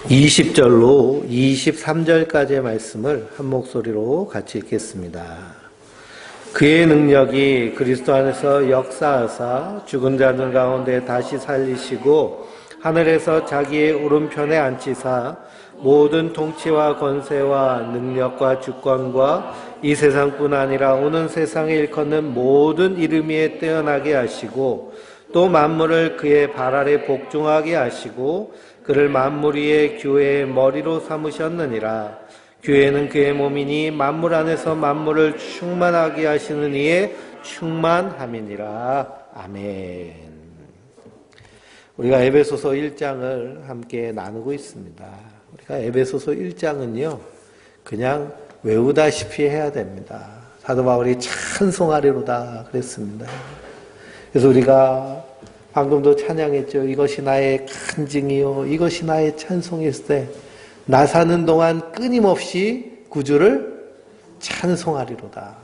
20절로 23절까지의 말씀을 한 목소리로 같이 읽겠습니다. 그의 능력이 그리스도 안에서 역사하사 죽은 자들 가운데 다시 살리시고 하늘에서 자기의 오른편에 앉히사 모든 통치와 권세와 능력과 주권과 이 세상뿐 아니라 오는 세상에 일컫는 모든 이름 위에 뛰어나게 하시고 또 만물을 그의 발 아래 복종하게 하시고 그를 만물 위에 교회의 머리로 삼으셨느니라. 교회는 그의 몸이니 만물 안에서 만물을 충만하게 하시는 이의 충만함이니라. 아멘. 우리가 에베소서 1장을 함께 나누고 있습니다. 우리가 에베소서 1장은요 그냥 외우다시피 해야 됩니다. 사도 바울이 찬송하리로다 그랬습니다. 그래서 우리가 방금도 찬양했죠. 이것이 나의 간증이요 이것이 나의 찬송했을 때 나 사는 동안 끊임없이 구주를 찬송하리로다.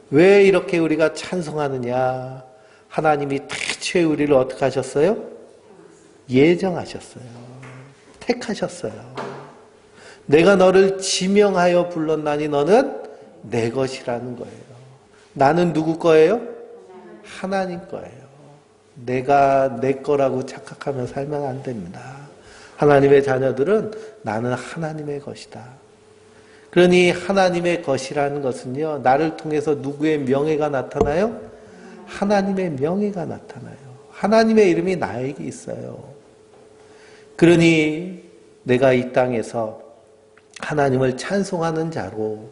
왜 이렇게 우리가 찬송하느냐? 하나님이 태초에 우리를 어떻게 하셨어요? 예정하셨어요. 택하셨어요. 내가 너를 지명하여 불렀나니 너는 내 것이라는 거예요. 나는 누구 거예요? 하나님 거예요. 내가 내 거라고 착각하며 살면 안 됩니다. 하나님의 자녀들은 나는 하나님의 것이다. 그러니 하나님의 것이라는 것은요, 나를 통해서 누구의 명예가 나타나요? 하나님의 명예가 나타나요. 하나님의 이름이 나에게 있어요. 그러니 내가 이 땅에서 하나님을 찬송하는 자로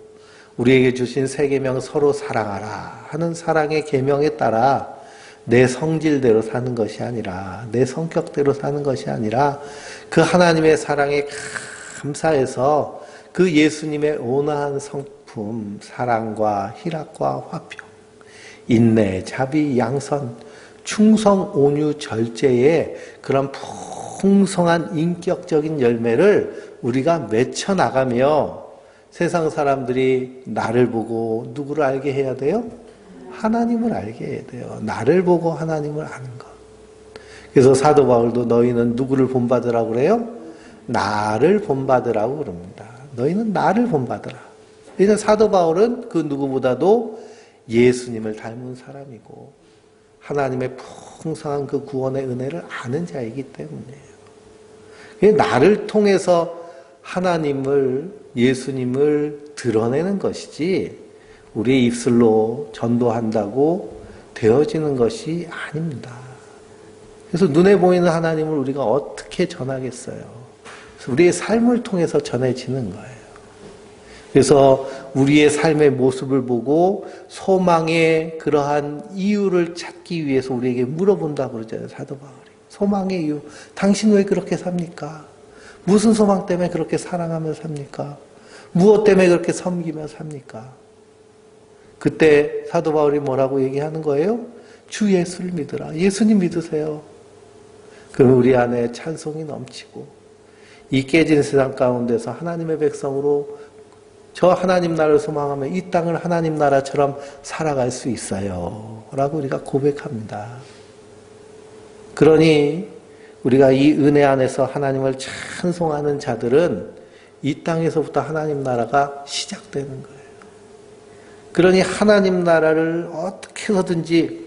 우리에게 주신 세 계명 서로 사랑하라 하는 사랑의 계명에 따라 내 성질대로 사는 것이 아니라 내 성격대로 사는 것이 아니라 그 하나님의 사랑에 감사해서 그 예수님의 온화한 성품 사랑과 희락과 화평 인내 자비 양선 충성 온유 절제의 그런 풍성한 인격적인 열매를 우리가 맺혀나가며 세상 사람들이 나를 보고 누구를 알게 해야 돼요? 하나님을 알게 해야 돼요. 나를 보고 하나님을 아는 것. 그래서 사도 바울도 너희는 누구를 본받으라고 그래요? 나를 본받으라고 그럽니다. 너희는 나를 본받으라. 그래서 사도 바울은 그 누구보다도 예수님을 닮은 사람이고 하나님의 풍성한 그 구원의 은혜를 아는 자이기 때문이에요. 나를 통해서 하나님을 예수님을 드러내는 것이지 우리의 입술로 전도한다고 되어지는 것이 아닙니다. 그래서 눈에 보이는 하나님을 우리가 어떻게 전하겠어요? 그래서 우리의 삶을 통해서 전해지는 거예요. 그래서 우리의 삶의 모습을 보고 소망의 그러한 이유를 찾기 위해서 우리에게 물어본다고 그러잖아요. 사도 바울이. 소망의 이유. 당신 왜 그렇게 삽니까? 무슨 소망 때문에 그렇게 사랑하며 삽니까? 무엇 때문에 그렇게 섬기며 삽니까? 그때 사도 바울이 뭐라고 얘기하는 거예요? 주 예수를 믿으라. 예수님 믿으세요. 그럼 우리 안에 찬송이 넘치고 이 깨진 세상 가운데서 하나님의 백성으로 저 하나님 나라를 소망하며 이 땅을 하나님 나라처럼 살아갈 수 있어요. 라고 우리가 고백합니다. 그러니 우리가 이 은혜 안에서 하나님을 찬송하는 자들은 이 땅에서부터 하나님 나라가 시작되는 거예요. 그러니 하나님 나라를 어떻게 해서든지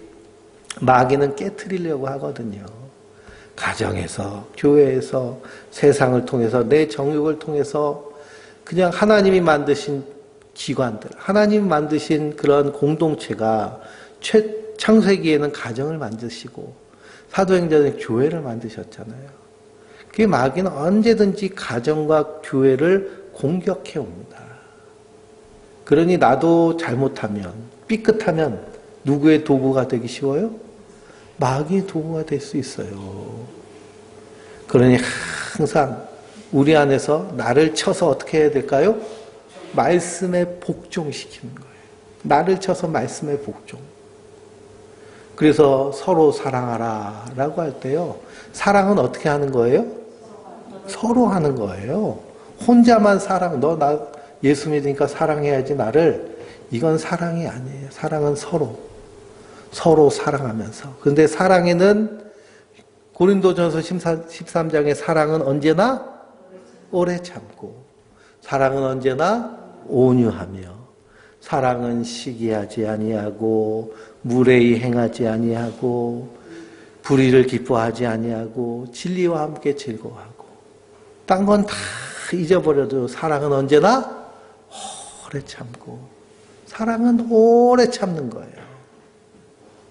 마귀는 깨트리려고 하거든요. 가정에서, 교회에서, 세상을 통해서, 내 정욕을 통해서 그냥 하나님이 만드신 기관들, 하나님이 만드신 그런 공동체가 창세기에는 가정을 만드시고 사도행전에 교회를 만드셨잖아요. 그 마귀는 언제든지 가정과 교회를 공격해 옵니다. 그러니 나도 잘못하면, 삐끗하면 누구의 도구가 되기 쉬워요? 마귀의 도구가 될 수 있어요. 그러니 항상 우리 안에서 나를 쳐서 어떻게 해야 될까요? 말씀에 복종시키는 거예요. 나를 쳐서 말씀에 복종. 그래서 서로 사랑하라 라고 할 때요. 사랑은 어떻게 하는 거예요? 서로 하는 거예요. 혼자만 사랑, 너 나 예수 믿으니까 사랑해야지 나를. 이건 사랑이 아니에요. 사랑은 서로 사랑하면서. 그런데 사랑에는 고린도전서 13장의 사랑은 언제나 오래 참고, 사랑은 언제나 온유하며, 사랑은 시기하지 아니하고 무례히 행하지 아니하고 불의를 기뻐하지 아니하고 진리와 함께 즐거워하고. 딴 건 다 잊어버려도 사랑은 언제나 오래 참고, 사랑은 오래 참는 거예요.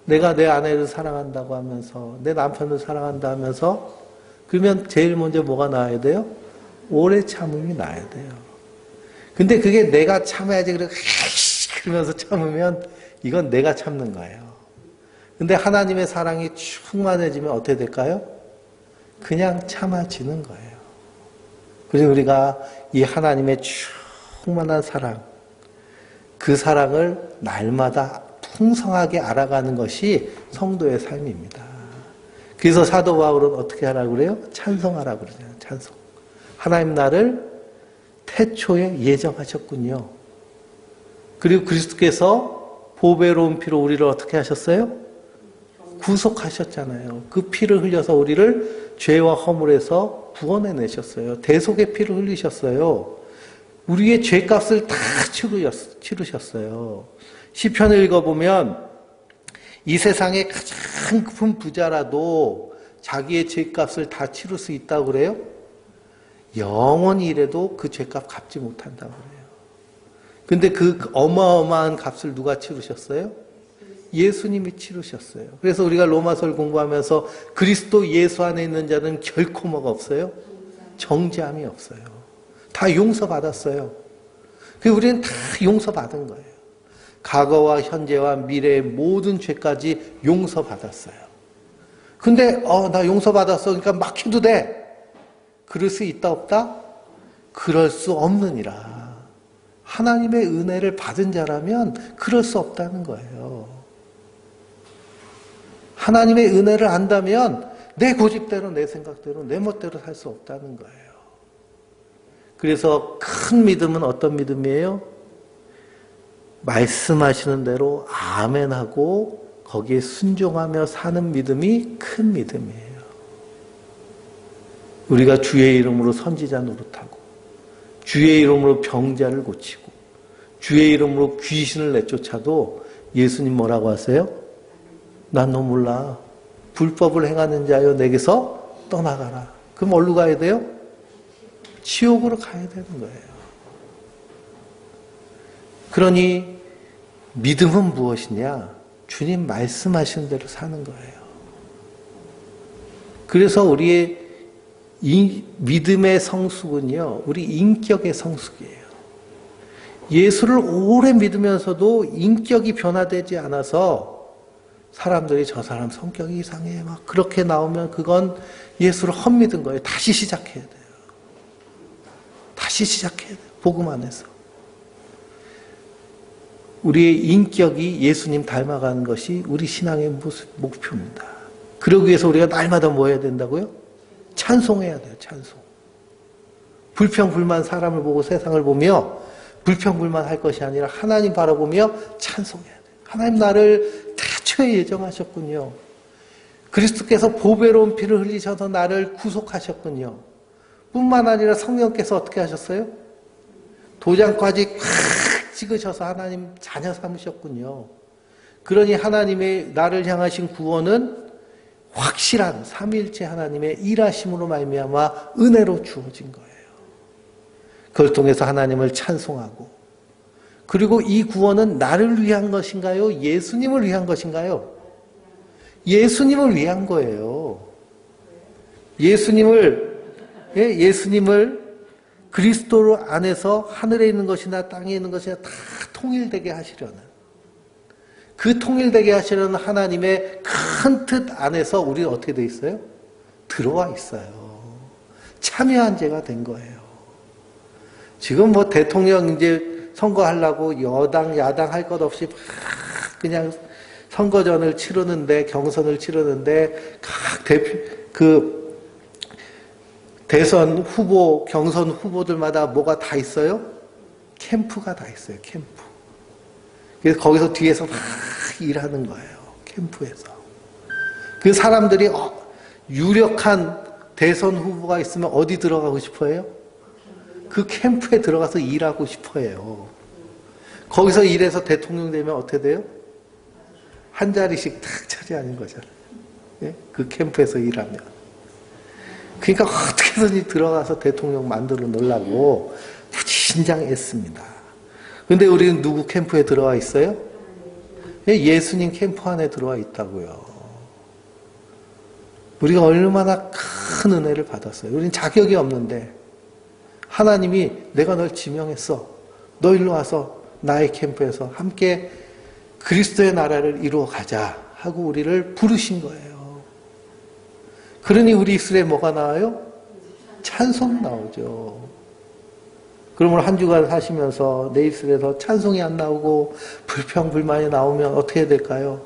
내가 내 아내를 사랑한다고 하면서, 내 남편을 사랑한다 하면서, 그러면 제일 먼저 뭐가 나와야 돼요? 오래 참음이 나야 돼요. 근데 그게 내가 참아야지 그러면서 참으면 이건 내가 참는 거예요. 근데 하나님의 사랑이 충만해지면 어떻게 될까요? 그냥 참아지는 거예요. 그래서 우리가 이 하나님의 충만한 사랑, 그 사랑을 날마다 풍성하게 알아가는 것이 성도의 삶입니다. 그래서 사도 바울은 어떻게 하라고 그래요? 찬송하라고 그러잖아요. 찬송. 하나님 나를 태초에 예정하셨군요. 그리고 그리스도께서 보배로운 피로 우리를 어떻게 하셨어요? 구속하셨잖아요. 그 피를 흘려서 우리를 죄와 허물에서 구원해내셨어요. 대속의 피를 흘리셨어요. 우리의 죄값을 다 치르셨어요. 시편을 읽어보면 이 세상의 가장 큰 부자라도 자기의 죄값을 다 치를 수 있다고 그래요? 영원히 이래도 그 죄값 갚지 못한다고 그래요. 근데 그 어마어마한 값을 누가 치르셨어요? 예수님이 치르셨어요. 그래서 우리가 로마서를 공부하면서 그리스도 예수 안에 있는 자는 결코 뭐가 없어요? 정죄함이 없어요. 다 용서받았어요. 그래서 우리는 다 용서받은 거예요. 과거와 현재와 미래의 모든 죄까지 용서받았어요. 근데 나 용서받았어. 그러니까 막 해도 돼. 그럴 수 있다 없다? 그럴 수 없느니라. 하나님의 은혜를 받은 자라면 그럴 수 없다는 거예요. 하나님의 은혜를 안다면 내 고집대로, 내 생각대로, 내 멋대로 살 수 없다는 거예요. 그래서 큰 믿음은 어떤 믿음이에요? 말씀하시는 대로 아멘하고 거기에 순종하며 사는 믿음이 큰 믿음이에요. 우리가 주의 이름으로 선지자 노릇하고, 주의 이름으로 병자를 고치고, 주의 이름으로 귀신을 내쫓아도 예수님 뭐라고 하세요? 난 너 몰라. 불법을 행하는 자여 내게서 떠나가라. 그럼 어디로 가야 돼요? 지옥으로 가야 되는 거예요. 그러니 믿음은 무엇이냐? 주님 말씀하시는 대로 사는 거예요. 그래서 우리의 이 믿음의 성숙은요, 우리 인격의 성숙이에요. 예수를 오래 믿으면서도 인격이 변화되지 않아서 사람들이 저 사람 성격이 이상해 막 그렇게 나오면 그건 예수를 헛믿은 거예요. 다시 시작해야 돼요. 다시 시작해야 돼요. 복음 안에서. 우리의 인격이 예수님 닮아가는 것이 우리 신앙의 목표입니다. 그러기 위해서 우리가 날마다 뭐 해야 된다고요? 찬송해야 돼요. 찬송. 불평불만 사람을 보고 세상을 보며 불평불만 할 것이 아니라 하나님 바라보며 찬송해야 돼요. 하나님 나를 태초에 예정하셨군요. 그리스도께서 보배로운 피를 흘리셔서 나를 구속하셨군요. 뿐만 아니라 성령께서 어떻게 하셨어요? 도장까지 콱 찍으셔서 하나님 자녀 삼으셨군요. 그러니 하나님의 나를 향하신 구원은 확실한 삼위일체 하나님의 일하심으로 말미암아 은혜로 주어진 거예요. 그걸 통해서 하나님을 찬송하고, 그리고 이 구원은 나를 위한 것인가요? 예수님을 위한 것인가요? 예수님을 위한 거예요. 예수님을 그리스도 안에서 하늘에 있는 것이나 땅에 있는 것이나 다 통일되게 하시려는, 그 통일되게 하시려는 하나님의 큰 뜻 안에서 우리는 어떻게 돼 있어요? 들어와 있어요. 참여한 죄가 된 거예요. 지금 뭐 대통령 이제 선거하려고 여당, 야당 할 것 없이 막 그냥 선거전을 치르는데, 경선을 치르는데, 각 대선 후보, 경선 후보들마다 뭐가 다 있어요? 캠프가 다 있어요, 캠프. 그래서 거기서 뒤에서 막 일하는 거예요, 캠프에서. 그 사람들이 유력한 대선 후보가 있으면 어디 들어가고 싶어요? 그 캠프에 들어가서 일하고 싶어 해요. 거기서 일해서 대통령 되면 어떻게 돼요? 한 자리씩 탁 차지하는 거잖아요. 예? 그 캠프에서 일하면. 그러니까 어떻게든지 들어가서 대통령 만들어 놓으려고 무진장했습니다. 근데 우리는 누구 캠프에 들어와 있어요? 예수님 캠프 안에 들어와 있다고요. 우리가 얼마나 큰 은혜를 받았어요. 우리는 자격이 없는데 하나님이 내가 널 지명했어. 너 일로 와서 나의 캠프에서 함께 그리스도의 나라를 이루어 가자 하고 우리를 부르신 거예요. 그러니 우리 입술에 뭐가 나와요? 찬송 나오죠. 그러면 한 주간 사시면서 내 입술에서 찬송이 안 나오고 불평불만이 나오면 어떻게 될까요?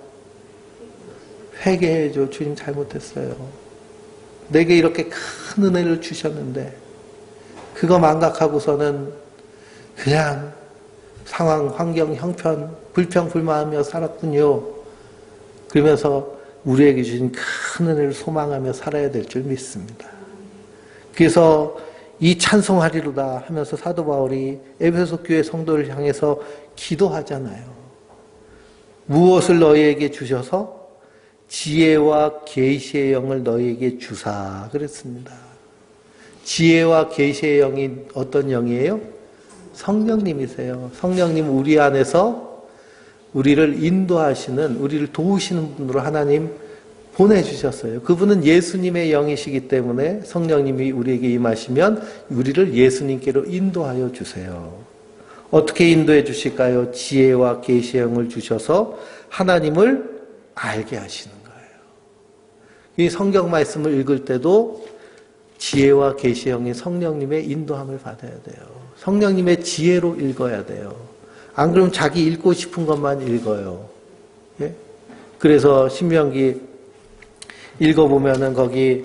회개해줘. 주님 잘못했어요. 내게 이렇게 큰 은혜를 주셨는데 그거 망각하고서는 그냥 상황, 환경, 형편, 불평불만하며 살았군요. 그러면서 우리에게 주신 큰 은혜를 소망하며 살아야 될 줄 믿습니다. 그래서 이 찬송하리로다 하면서 사도 바울이 에베소 교회 성도를 향해서 기도하잖아요. 무엇을 너희에게 주셔서 지혜와 계시의 영을 너희에게 주사 그랬습니다. 지혜와 계시의 영이 어떤 영이에요? 성령님이세요. 성령님 우리 안에서 우리를 인도하시는, 우리를 도우시는 분으로 하나님 보내주셨어요. 그분은 예수님의 영이시기 때문에 성령님이 우리에게 임하시면 우리를 예수님께로 인도하여 주세요. 어떻게 인도해 주실까요? 지혜와 계시의 영을 주셔서 하나님을 알게 하시는 거예요. 이 성경 말씀을 읽을 때도 지혜와 계시의 영인 성령님의 인도함을 받아야 돼요. 성령님의 지혜로 읽어야 돼요. 안 그러면 자기 읽고 싶은 것만 읽어요. 예? 그래서 신명기 읽어보면은 거기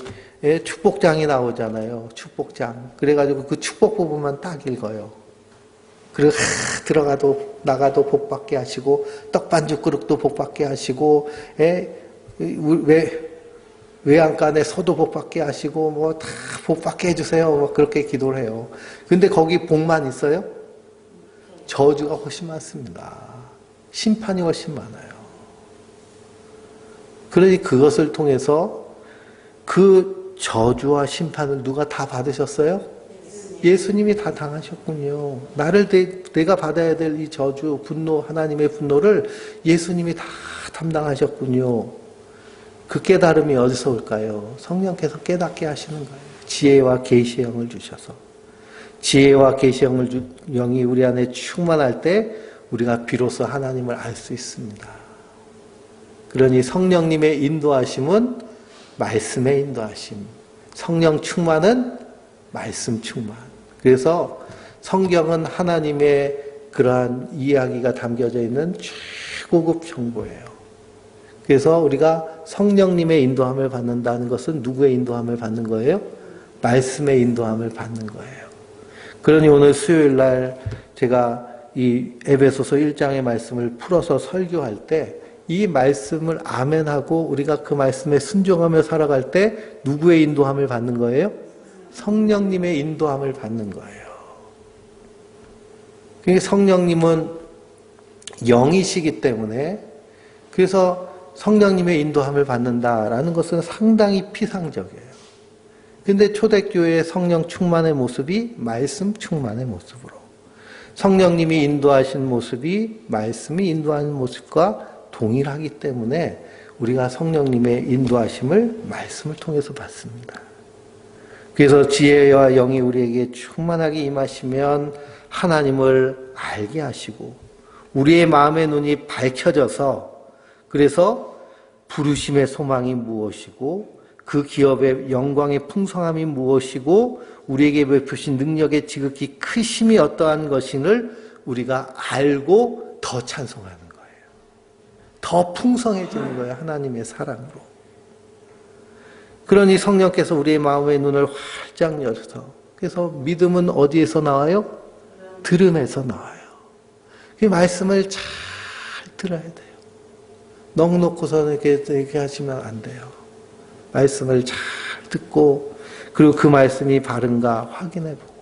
축복장이 나오잖아요. 축복장. 그래가지고 그 축복 부분만 딱 읽어요. 그리고 들어가도 나가도 복받게 하시고 떡반죽 그릇도 복받게 하시고 외양간에 서도 복받게 하시고 뭐 다 복받게 해주세요. 뭐 그렇게 기도를 해요. 근데 거기 복만 있어요? 저주가 훨씬 많습니다. 심판이 훨씬 많아요. 그러니 그것을 통해서 그 저주와 심판을 누가 다 받으셨어요? 예수님이 다 당하셨군요. 내가 받아야 될 이 저주, 분노, 하나님의 분노를 예수님이 다 담당하셨군요. 그 깨달음이 어디서 올까요? 성령께서 깨닫게 하시는 거예요. 지혜와 계시의 영을 주셔서. 지혜와 계시의 영이 우리 안에 충만할 때 우리가 비로소 하나님을 알 수 있습니다. 그러니 성령님의 인도하심은 말씀의 인도하심. 성령 충만은 말씀 충만. 그래서 성경은 하나님의 그러한 이야기가 담겨져 있는 최고급 정보예요. 그래서 우리가 성령님의 인도함을 받는다는 것은 누구의 인도함을 받는 거예요? 말씀의 인도함을 받는 거예요. 그러니 오늘 수요일 날 제가 이 에베소서 1장의 말씀을 풀어서 설교할 때 이 말씀을 아멘하고 우리가 그 말씀에 순종하며 살아갈 때 누구의 인도함을 받는 거예요? 성령님의 인도함을 받는 거예요. 그러니까 성령님은 영이시기 때문에 그래서 성령님의 인도함을 받는다라는 것은 상당히 피상적이에요. 근데 초대교회의 성령 충만의 모습이 말씀 충만의 모습으로 성령님이 인도하신 모습이 말씀이 인도하는 모습과 동일하기 때문에 우리가 성령님의 인도하심을 말씀을 통해서 받습니다. 그래서 지혜와 영이 우리에게 충만하게 임하시면 하나님을 알게 하시고 우리의 마음의 눈이 밝혀져서 그래서 부르심의 소망이 무엇이고 그 기업의 영광의 풍성함이 무엇이고 우리에게 베푸신 능력의 지극히 크심이 어떠한 것인을 우리가 알고 더 찬송하는 거예요. 더 풍성해지는 거예요. 하나님의 사랑으로. 그러니 성령께서 우리의 마음의 눈을 활짝 열어서 그래서 믿음은 어디에서 나와요? 들음에서 나와요. 그 말씀을 잘 들어야 돼요. 넋놓고서 이렇게 하시면 안 돼요. 말씀을 잘 듣고 그리고 그 말씀이 바른가 확인해보고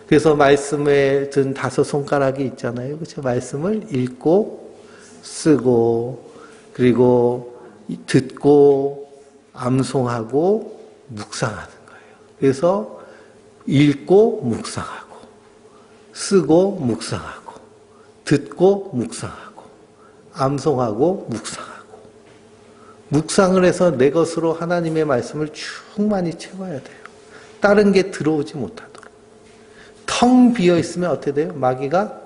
그래서 말씀에 든 5손가락이 있잖아요. 그렇죠? 말씀을 읽고 쓰고 그리고 듣고 암송하고 묵상하는 거예요. 그래서 읽고 묵상하고 쓰고 묵상하고 듣고 묵상하고 암송하고 묵상하고 묵상을 해서 내 것으로 하나님의 말씀을 충만히 채워야 돼요. 다른 게 들어오지 못하도록. 텅 비어 있으면 어떻게 돼요? 마귀가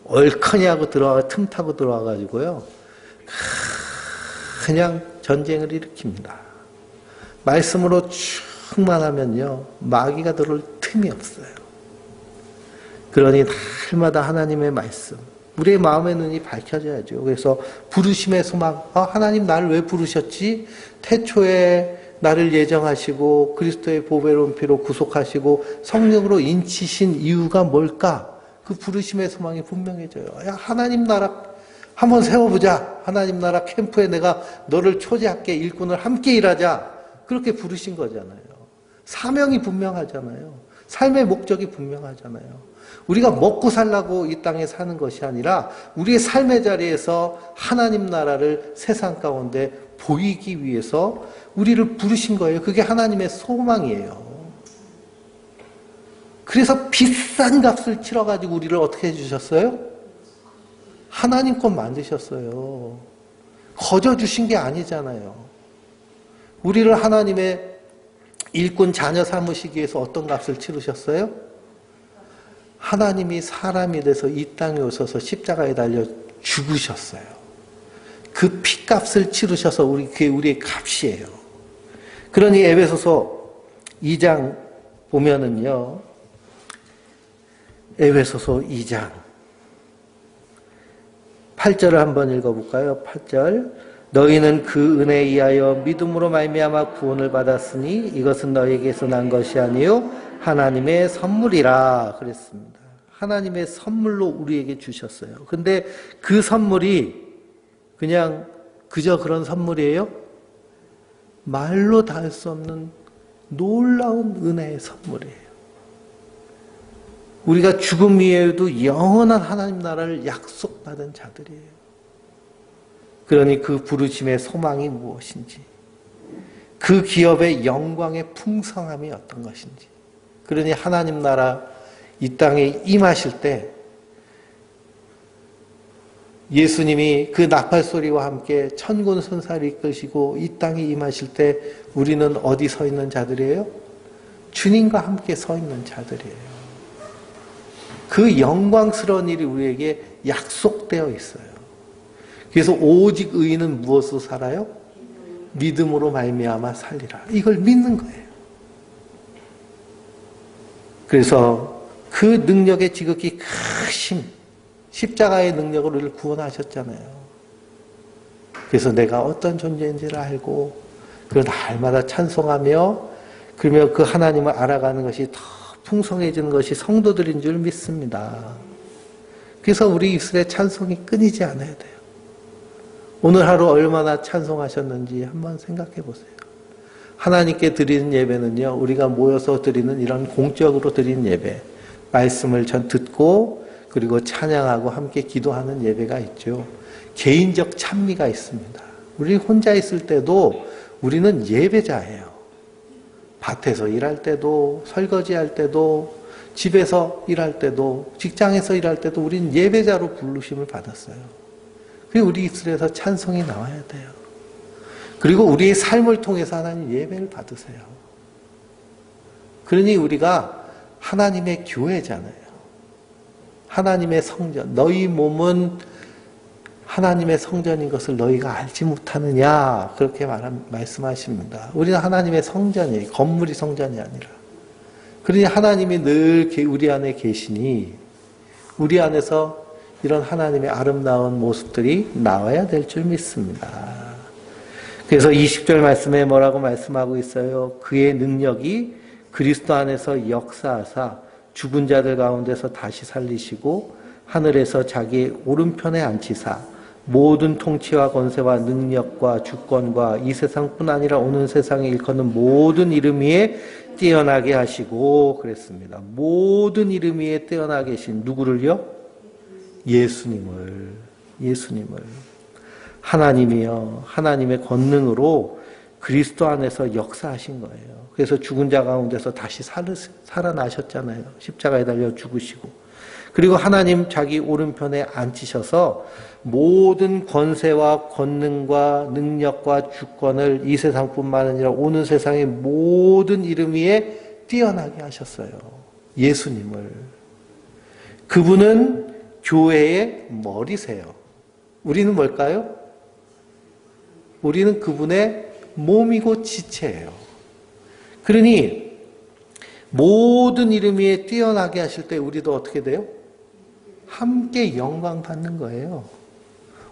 얼커니 하고 틈 타고 들어와가지고요. 그냥 전쟁을 일으킵니다. 말씀으로 충만하면요. 마귀가 들어올 틈이 없어요. 그러니 날마다 하나님의 말씀. 우리의 마음의 눈이 밝혀져야죠. 그래서 부르심의 소망. 하나님 나를 왜 부르셨지? 태초에 나를 예정하시고 그리스도의 보배로운 피로 구속하시고 성령으로 인치신 이유가 뭘까? 그 부르심의 소망이 분명해져요. 야, 하나님 나라 한번 세워보자. 하나님 나라 캠프에 내가 너를 초대할게. 일꾼을 함께 일하자. 그렇게 부르신 거잖아요. 사명이 분명하잖아요. 삶의 목적이 분명하잖아요. 우리가 먹고 살라고 이 땅에 사는 것이 아니라 우리의 삶의 자리에서 하나님 나라를 세상 가운데 보이기 위해서 우리를 부르신 거예요. 그게 하나님의 소망이에요. 그래서 비싼 값을 치러가지고 우리를 어떻게 해주셨어요? 하나님 것 만드셨어요. 거저 주신 게 아니잖아요. 우리를 하나님의 일꾼 자녀 삼으시기 위해서 어떤 값을 치르셨어요? 하나님이 사람이 돼서 이 땅에 오셔서 십자가에 달려 죽으셨어요. 그 피값을 치르셔서 그게 우리의 값이에요. 그러니 에베소서 2장 보면은요. 에베소서 2장 8절을 한번 읽어볼까요? 8절 너희는 그 은혜에 의하여 믿음으로 말미암아 구원을 받았으니 이것은 너희에게서 난 것이 아니요 하나님의 선물이라 그랬습니다. 하나님의 선물로 우리에게 주셨어요. 근데 그 선물이 그냥 그저 그런 선물이에요? 말로 다 할 수 없는 놀라운 은혜의 선물이에요. 우리가 죽음 이후에도 영원한 하나님 나라를 약속받은 자들이에요. 그러니 그 부르심의 소망이 무엇인지, 그 기업의 영광의 풍성함이 어떤 것인지, 그러니 하나님 나라 이 땅에 임하실 때 예수님이 그 나팔 소리와 함께 천군 천사를 이끄시고 이 땅에 임하실 때 우리는 어디 서 있는 자들이에요? 주님과 함께 서 있는 자들이에요. 그 영광스러운 일이 우리에게 약속되어 있어요. 그래서 오직 의인은 무엇으로 살아요? 믿음으로 말미암아 살리라. 이걸 믿는 거예요. 그래서 그 능력의 지극히 크신 십자가의 능력으로 우리를 구원하셨잖아요. 그래서 내가 어떤 존재인지를 알고 그 날마다 찬송하며 그러면 그 하나님을 알아가는 것이 더 풍성해지는 것이 성도들인 줄 믿습니다. 그래서 우리 입술에 찬송이 끊이지 않아야 돼요. 오늘 하루 얼마나 찬송하셨는지 한번 생각해 보세요. 하나님께 드리는 예배는요, 우리가 모여서 드리는 이런 공적으로 드리는 예배, 말씀을 듣고 그리고 찬양하고 함께 기도하는 예배가 있죠. 개인적 찬미가 있습니다. 우리 혼자 있을 때도 우리는 예배자예요. 밭에서 일할 때도, 설거지할 때도, 집에서 일할 때도, 직장에서 일할 때도 우리는 예배자로 부르심을 받았어요. 그리고 우리 입술에서 찬송이 나와야 돼요. 그리고 우리의 삶을 통해서 하나님 예배를 받으세요. 그러니 우리가 하나님의 교회잖아요. 하나님의 성전, 너희 몸은 하나님의 성전인 것을 너희가 알지 못하느냐 그렇게 말씀하십니다. 우리는 하나님의 성전이에요. 건물이 성전이 아니라. 그러니 하나님이 늘 우리 안에 계시니 우리 안에서 이런 하나님의 아름다운 모습들이 나와야 될 줄 믿습니다. 그래서 20절 말씀에 뭐라고 말씀하고 있어요? 그의 능력이 그리스도 안에서 역사하사 죽은 자들 가운데서 다시 살리시고 하늘에서 자기의 오른편에 앉히사 모든 통치와 권세와 능력과 주권과 이 세상뿐 아니라 오는 세상에 일컫는 모든 이름 위에 뛰어나게 하시고 그랬습니다. 모든 이름 위에 뛰어나 계신 누구를요? 예수님을. 하나님이요. 하나님의 권능으로 그리스도 안에서 역사하신 거예요. 그래서 죽은 자 가운데서 다시 살아나셨잖아요. 십자가에 달려 죽으시고. 그리고 하나님 자기 오른편에 앉히셔서 모든 권세와 권능과 능력과 주권을 이 세상뿐만 아니라 오는 세상의 모든 이름 위에 뛰어나게 하셨어요. 예수님을. 그분은 교회의 머리세요. 우리는 뭘까요? 우리는 그분의 몸이고 지체예요. 그러니 모든 이름 위에 뛰어나게 하실 때 우리도 어떻게 돼요? 함께 영광 받는 거예요.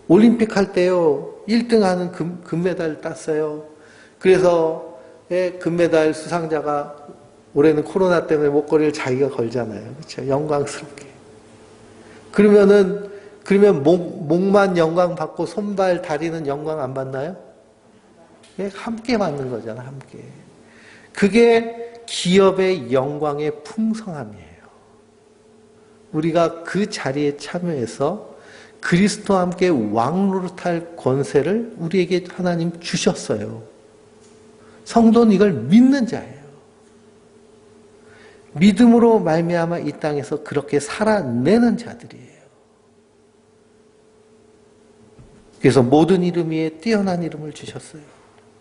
올림픽 할 때요, 1등 하는 금메달 땄어요. 그래서 금메달 수상자가 올해는 코로나 때문에 목걸이를 자기가 걸잖아요. 그렇죠? 영광스럽게. 그러면 목만 영광 받고 손발, 다리는 영광 안 받나요? 함께 받는 거잖아, 함께. 그게 기업의 영광의 풍성함이에요. 우리가 그 자리에 참여해서 그리스도와 함께 왕노릇할 권세를 우리에게 하나님 주셨어요. 성도는 이걸 믿는 자예요. 믿음으로 말미암아 이 땅에서 그렇게 살아내는 자들이에요. 그래서 모든 이름 위에 뛰어난 이름을 주셨어요.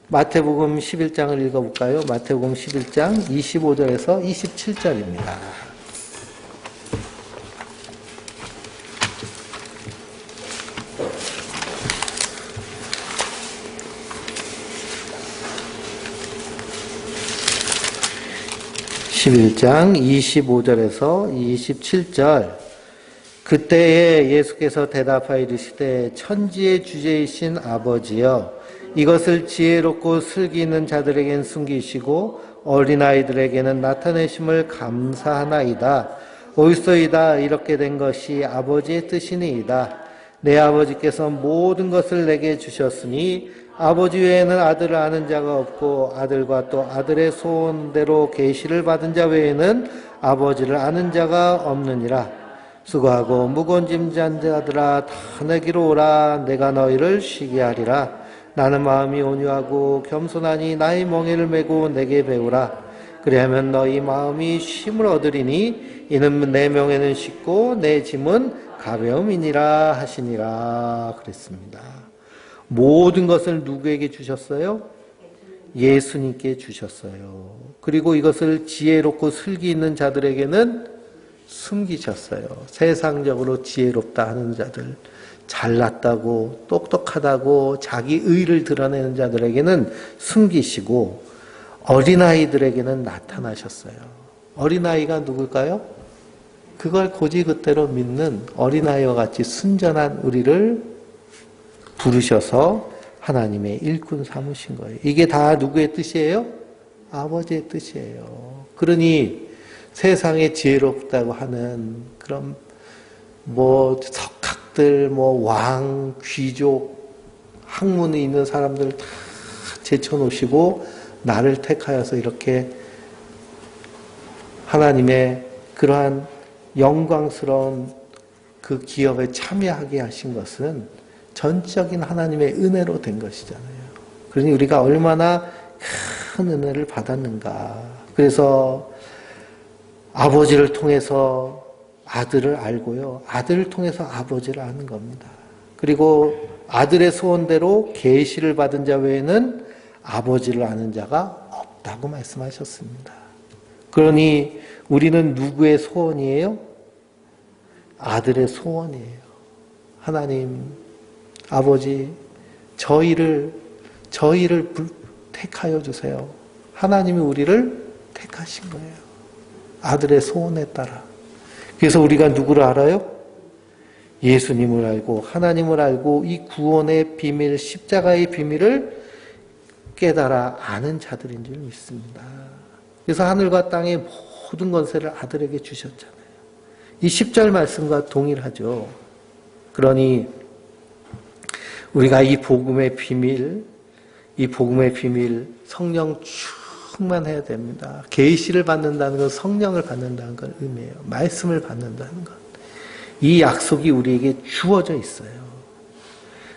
마태복음 11장을 읽어볼까요? 마태복음 11장 25절에서 27절입니다. (11장) 25절에서 27절. 그때에 예수께서 대답하여 이르시되 천지의 주제이신 아버지여 이것을 지혜롭고 슬기 있는 자들에겐 숨기시고 어린아이들에게는 나타내심을 감사하나이다. 옳소이다. 이렇게 된 것이 아버지의 뜻이니이다. 내 아버지께서 모든 것을 내게 주셨으니 아버지 외에는 아들을 아는 자가 없고 아들과 또 아들의 소원대로 계시를 받은 자 외에는 아버지를 아는 자가 없느니라. 수고하고 무거운 짐 잔 자들아 다 내게로 오라. 내가 너희를 쉬게 하리라. 나는 마음이 온유하고 겸손하니 나의 멍에를 메고 내게 배우라. 그리하면 너희 마음이 쉼을 얻으리니 이는 내 멍에는 쉽고 내 짐은 가벼움이니라 하시니라. 그랬습니다. 모든 것을 누구에게 주셨어요? 예수님께 주셨어요. 그리고 이것을 지혜롭고 슬기 있는 자들에게는 숨기셨어요. 세상적으로 지혜롭다 하는 자들, 잘났다고 똑똑하다고 자기 의를 드러내는 자들에게는 숨기시고 어린아이들에게는 나타나셨어요. 어린아이가 누굴까요? 그걸 고지그대로 믿는 어린아이와 같이 순전한 우리를 부르셔서 하나님의 일꾼 삼으신 거예요. 이게 다 누구의 뜻이에요? 아버지의 뜻이에요. 그러니 세상에 지혜롭다고 하는 그런 석학들, 왕, 귀족, 학문이 있는 사람들 다 제쳐놓으시고 나를 택하여서 이렇게 하나님의 그러한 영광스러운 그 기업에 참여하게 하신 것은 전적인 하나님의 은혜로 된 것이잖아요. 그러니 우리가 얼마나 큰 은혜를 받았는가. 그래서 아버지를 통해서 아들을 알고요. 아들을 통해서 아버지를 아는 겁니다. 그리고 아들의 소원대로 계시를 받은 자 외에는 아버지를 아는 자가 없다고 말씀하셨습니다. 그러니 우리는 누구의 소원이에요? 아들의 소원이에요. 하나님, 아버지, 저희를 택하여 주세요. 하나님이 우리를 택하신 거예요. 아들의 소원에 따라. 그래서 우리가 누구를 알아요? 예수님을 알고 하나님을 알고 이 구원의 비밀, 십자가의 비밀을 깨달아 아는 자들인 줄 믿습니다. 그래서 하늘과 땅의 모든 권세를 아들에게 주셨잖아요. 이 10절 말씀과 동일하죠. 그러니 우리가 이 복음의 비밀, 성령 충만해야 됩니다. 계시를 받는다는 건 성령을 받는다는 걸 의미해요. 말씀을 받는다는 것. 이 약속이 우리에게 주어져 있어요.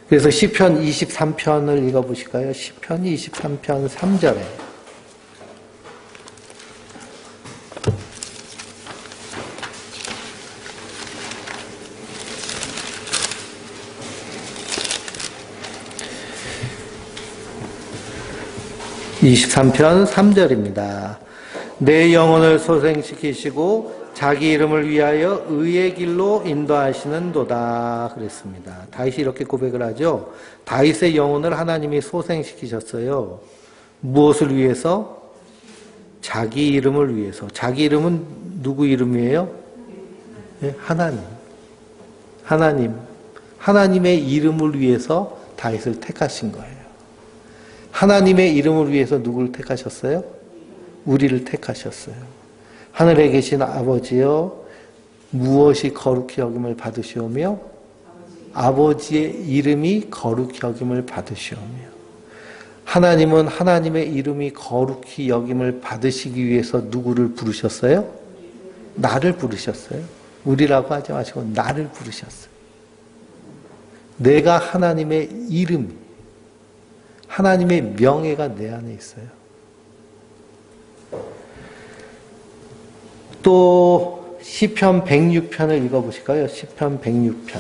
그래서 시편 23편을 읽어보실까요? 시편 23편 3절에 (23편) 3절입니다. 내 영혼을 소생시키시고 자기 이름을 위하여 의의 길로 인도하시는도다 그랬습니다. 다윗이 이렇게 고백을 하죠. 다윗의 영혼을 하나님이 소생시키셨어요. 무엇을 위해서? 자기 이름을 위해서. 자기 이름은 누구 이름이에요? 네, 하나님. 하나님의 이름을 위해서 다윗을 택하신 거예요. 하나님의 이름을 위해서 누구를 택하셨어요? 우리를 택하셨어요. 하늘에 계신 아버지여, 무엇이 거룩히 여김을 받으시오며 아버지의 이름이 거룩히 여김을 받으시오며. 하나님은 하나님의 이름이 거룩히 여김을 받으시기 위해서 누구를 부르셨어요? 나를 부르셨어요. 우리라고 하지 마시고 나를 부르셨어요. 내가 하나님의 이름, 하나님의 명예가 내 안에 있어요. 또 시편 106편을 읽어보실까요? 시편 106편.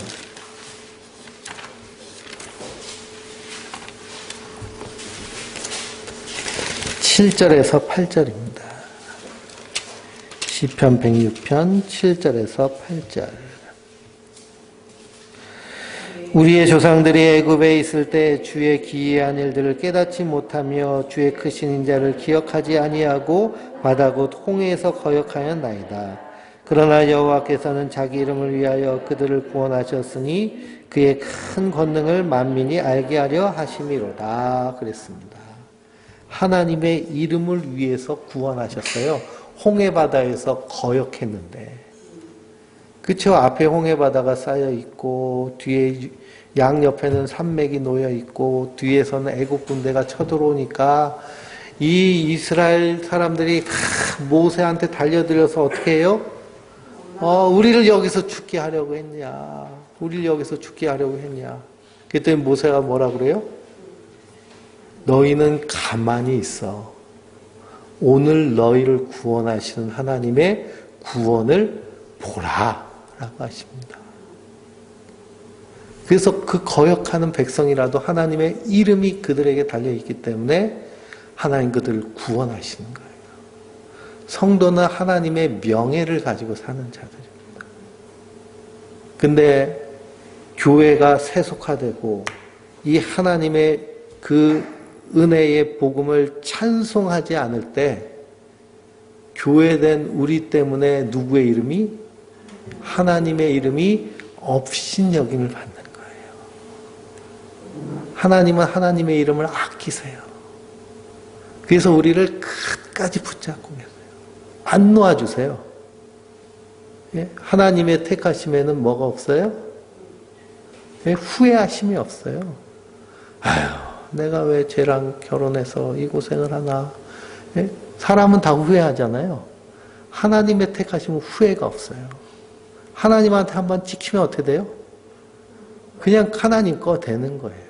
7절에서 8절입니다. 시편 106편 7절에서 8절. 우리의 조상들이 애굽에 있을 때 주의 기이한 일들을 깨닫지 못하며 주의 크신 인자를 기억하지 아니하고 바다 곧 홍해에서 거역하였나이다. 그러나 여호와께서는 자기 이름을 위하여 그들을 구원하셨으니 그의 큰 권능을 만민이 알게 하려 하심이로다 그랬습니다. 하나님의 이름을 위해서 구원하셨어요. 홍해 바다에서 거역했는데, 그쵸? 앞에 홍해 바다가 쌓여 있고 뒤에 양 옆에는 산맥이 놓여 있고 뒤에서는 애국 군대가 쳐들어오니까 이 이스라엘 사람들이 모세한테 달려들어서 어떻게 해요? 우리를 여기서 죽게 하려고 했냐? 우리를 여기서 죽게 하려고 했냐? 그랬더니 모세가 뭐라 그래요? 너희는 가만히 있어. 오늘 너희를 구원하시는 하나님의 구원을 보라 라고 하십니다. 그래서 그 거역하는 백성이라도 하나님의 이름이 그들에게 달려있기 때문에 하나님 그들을 구원하시는 거예요. 성도는 하나님의 명예를 가지고 사는 자들입니다. 근데 교회가 세속화되고 이 하나님의 그 은혜의 복음을 찬송하지 않을 때 교회된 우리 때문에 누구의 이름이? 하나님의 이름이 업신여김을 받는 거예요. 하나님은 하나님의 이름을 아끼세요. 그래서 우리를 끝까지 붙잡고 계세요. 안 놓아주세요. 예? 하나님의 택하심에는 뭐가 없어요? 예? 후회하심이 없어요. 아유, 내가 왜 쟤랑 결혼해서 이 고생을 하나. 예? 사람은 다 후회하잖아요. 하나님의 택하심은 후회가 없어요. 하나님한테 한번 찍히면 어떻게 돼요? 그냥 하나님 거 되는 거예요.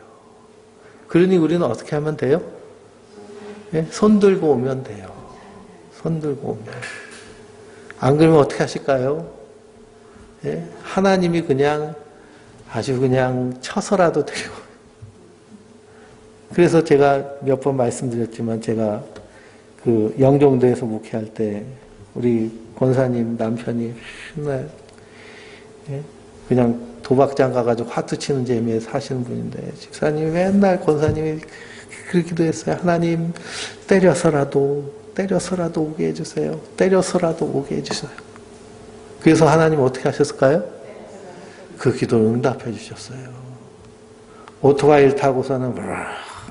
그러니 우리는 어떻게 하면 돼요? 예? 손 들고 오면 돼요. 손 들고 오면. 안 그러면 어떻게 하실까요? 예? 하나님이 그냥 아주 그냥 쳐서라도 데리고. 그래서 제가 몇 번 말씀드렸지만 제가 그 영종도에서 목회할 때 우리 권사님 남편이 맨날 그냥 도박장 가가지고 하트 치는 재미에 사시는 분인데 집사님이 맨날 권사님이 그렇기도 했어요. 하나님 때려서라도 오게 해주세요. 때려서라도 오게 해주세요. 그래서 하나님 어떻게 하셨을까요? 그 기도를 응답해 주셨어요. 오토바이를 타고서는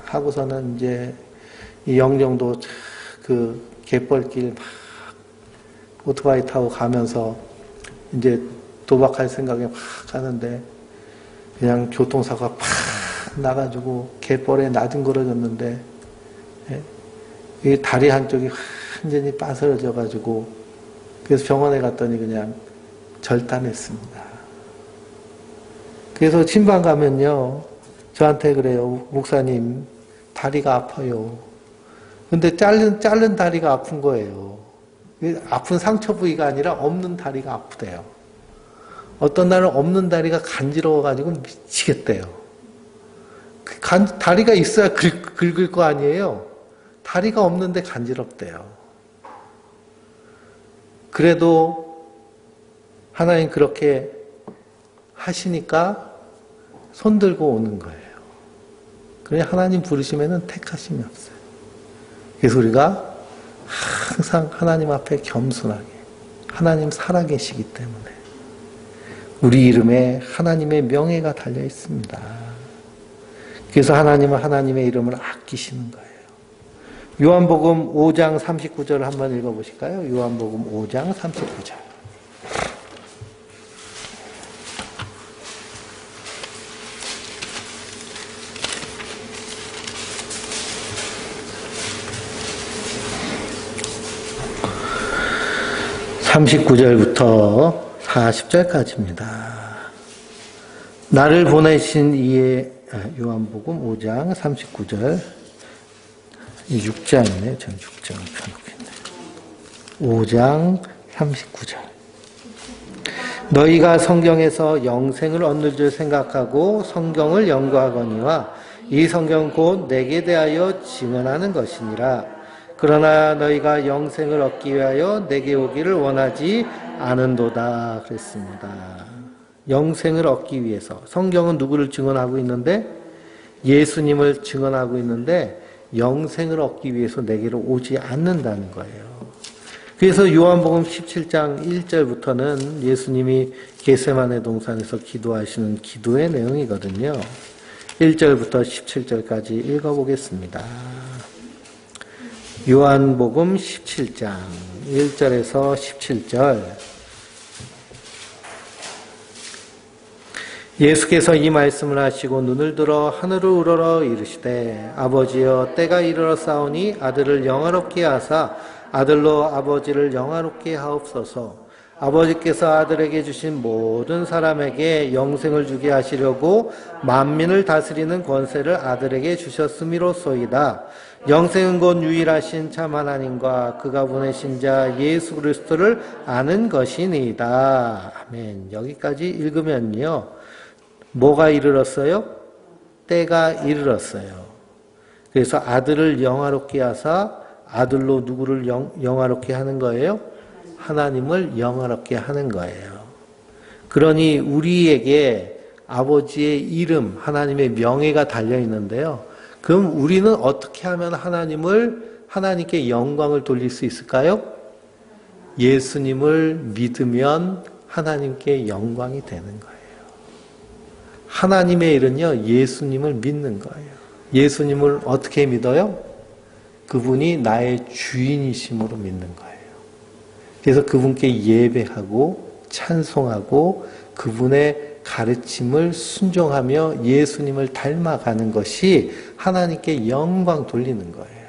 하고서는 이제 이 영종도 그 갯벌길 막 오토바이 타고 가면서 이제 도박할 생각에 막 가는데 그냥 교통사고가 팍 나가지고 갯벌에 나뒹굴어졌는데 이 다리 한쪽이 완전히 빠스러져 가지고 그래서 병원에 갔더니 그냥 절단했습니다. 그래서 신방 가면요 저한테 그래요. 목사님 다리가 아파요. 근데 자른 다리가 아픈 거예요. 아픈 상처 부위가 아니라 없는 다리가 아프대요. 어떤 날은 없는 다리가 간지러워가지고 미치겠대요. 다리가 있어야 긁을 거 아니에요. 다리가 없는데 간지럽대요. 그래도 하나님 그렇게 하시니까 손 들고 오는 거예요. 그냥 하나님 부르시면은 택하심이 없어요. 그래서 우리가 항상 하나님 앞에 겸손하게 하나님 살아계시기 때문에 우리 이름에 하나님의 명예가 달려 있습니다. 그래서 하나님은 하나님의 이름을 아끼시는 거예요. 요한복음 5장 39절을 한번 읽어보실까요? 요한복음 5장 39절. (39절부터) 40절까지입니다. 나를 보내신 이의 요한복음 5장 39절 6장이네요. 전 6장을 펴놓겠네요. 5장 39절 너희가 성경에서 영생을 얻는 줄 생각하고 성경을 연구하거니와 이 성경 곧 내게 대하여 증언하는 것이니라. 그러나 너희가 영생을 얻기 위하여 내게 오기를 원하지 않은도다 그랬습니다. 영생을 얻기 위해서 성경은 누구를 증언하고 있는데 예수님을 증언하고 있는데 영생을 얻기 위해서 내게로 오지 않는다는 거예요. 그래서 요한복음 17장 1절부터는 예수님이 겟세마네 동산에서 기도하시는 기도의 내용이거든요. 1절부터 17절까지 읽어보겠습니다. 요한복음 17장 1절에서 17절 예수께서 이 말씀을 하시고 눈을 들어 하늘을 우러러 이르시되 아버지여 때가 이르러 싸우니 아들을 영화롭게 하사 아들로 아버지를 영화롭게 하옵소서. 아버지께서 아들에게 주신 모든 사람에게 영생을 주게 하시려고 만민을 다스리는 권세를 아들에게 주셨음이로소이다. 영생은 곧 유일하신 참 하나님과 그가 보내신 자 예수 그리스도를 아는 것이니이다. 아멘. 여기까지 읽으면요. 뭐가 이르렀어요? 때가 이르렀어요. 그래서 아들을 영화롭게 하사 아들로 누구를 영화롭게 하는 거예요? 하나님을 영화롭게 하는 거예요. 그러니 우리에게 아버지의 이름, 하나님의 명예가 달려 있는데요. 그럼 우리는 어떻게 하면 하나님께 영광을 돌릴 수 있을까요? 예수님을 믿으면 하나님께 영광이 되는 거예요. 하나님의 일은요, 예수님을 믿는 거예요. 예수님을 어떻게 믿어요? 그분이 나의 주인이심으로 믿는 거예요. 그래서 그분께 예배하고 찬송하고 그분의 가르침을 순종하며 예수님을 닮아가는 것이 하나님께 영광 돌리는 거예요.